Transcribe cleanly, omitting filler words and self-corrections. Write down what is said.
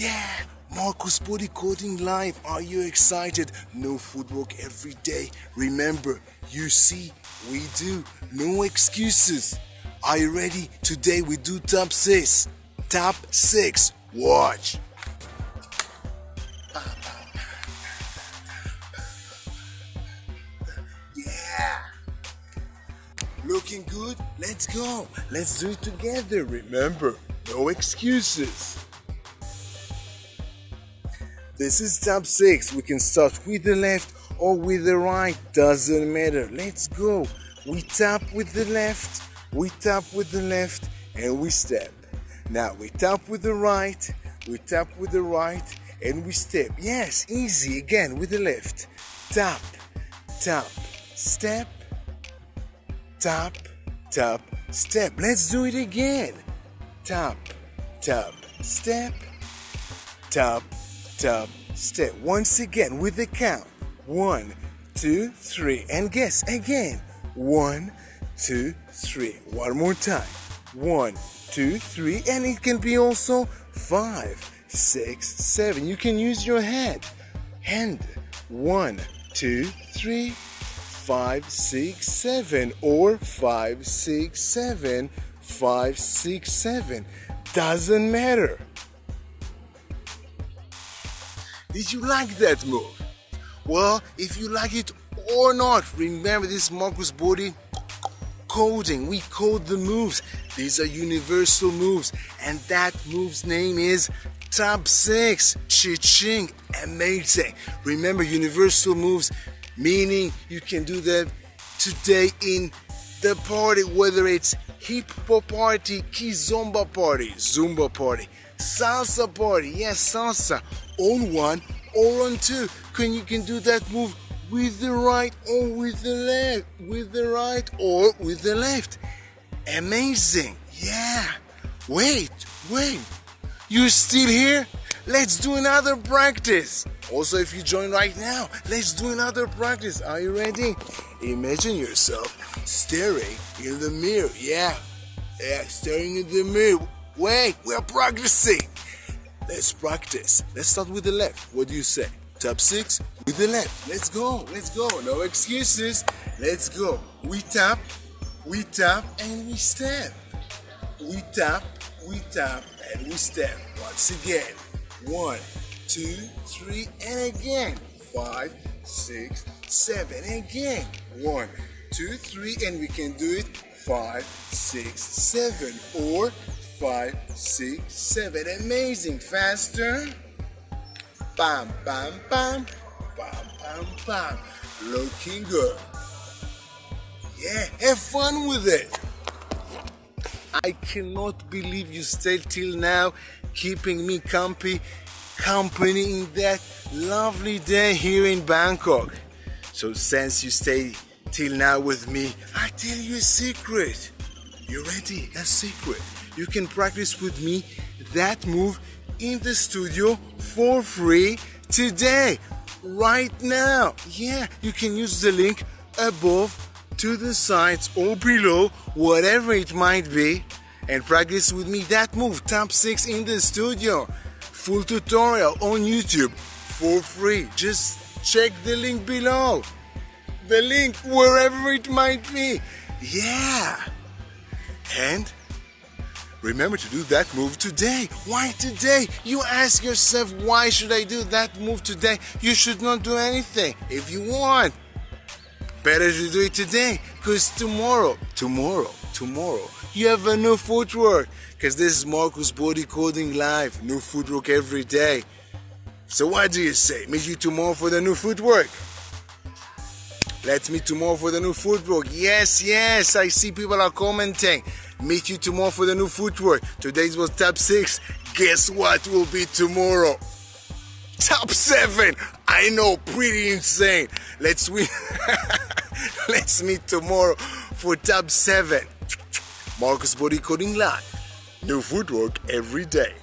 Yeah, Marcus Body Coding Live. Are you excited? No footwork every day. Remember, you see, we do. No excuses. Are you ready? Today we do top 6. Top 6. Watch. Yeah. Looking good? Let's go. Let's do it together. Remember, no excuses. This is top 6. We can start with the left or with the right. Doesn't matter. Let's go. We tap with the left. We tap with the left and we step. Now we tap with the right. We tap with the right and we step. Yes, easy. Again with the left. Tap, tap, step. Tap, tap, step. Let's do it again. Tap, tap, step. Tap, tap, step. Once again with the count. 1, 2, 3. And guess again. 1, 2, 3. One more time. 1, 2, 3. And it can be also 5, 6, 7. You can use your head. Hand. 1, 2, 3. 5, 6, 7 or 5, 6, 7, 5, 6, 7. Doesn't matter. Did you like that move? Well, if you like it or not, remember this Marcus Body coding. We code the moves. These are universal moves, and that move's name is top 6. Cha-ching. Amazing. Remember, universal moves meaning you can do that today in the party, whether it's hip hop party, KIzomba party, Zumba party, Salsa party, yes, Salsa, on 1 or on 2. You can do that move with the right or with the left, with the right or with the left. Amazing, yeah. Wait, you're still here? Let's do another practice. Also, if you join right now, let's do another practice. Are you ready? Imagine yourself staring in the mirror. Yeah, staring in the mirror. Wait, we're practicing. Let's practice. Let's start with the left. What do you say? Top 6 with the left. Let's go. No excuses. Let's go. We tap, and we step. We tap, and we step. Once again. 1, 2, 3, and again. 5, 6, 7. Again. 1, 2, 3, and we can do it 5, 6, 7 or 5, 6, 7. Amazing. Faster. Bam, bam, bam, bam, bam, bam. Looking good. Yeah, have fun with it. I cannot believe you stayed till now, keeping me company in that lovely day here in Bangkok. So since you stayed till now with me, I tell you a secret. You ready? A secret. You can practice with me that move in the studio for free today, right now. Yeah, you can use the link above, to the sides or below, whatever it might be, and practice with me that move, top 6 in the studio. Full tutorial on YouTube for free. Just check the link below. The link wherever it might be. Yeah. And remember to do that move today. Why today? You ask yourself, why should I do that move today? You should not do anything. If you want, better to do it today, because tomorrow, you have a new footwork, because this is Marcus Body Coding Live, new footwork every day. So what do you say? Meet you tomorrow for the new footwork. Let's meet tomorrow for the new footwork. Yes, I see people are commenting. Meet you tomorrow for the new footwork. Today's was top 6. Guess what will be tomorrow? Top 7. I know, pretty insane. Let's meet tomorrow for top 7. Marcus Body Coding Live. New footwork every day.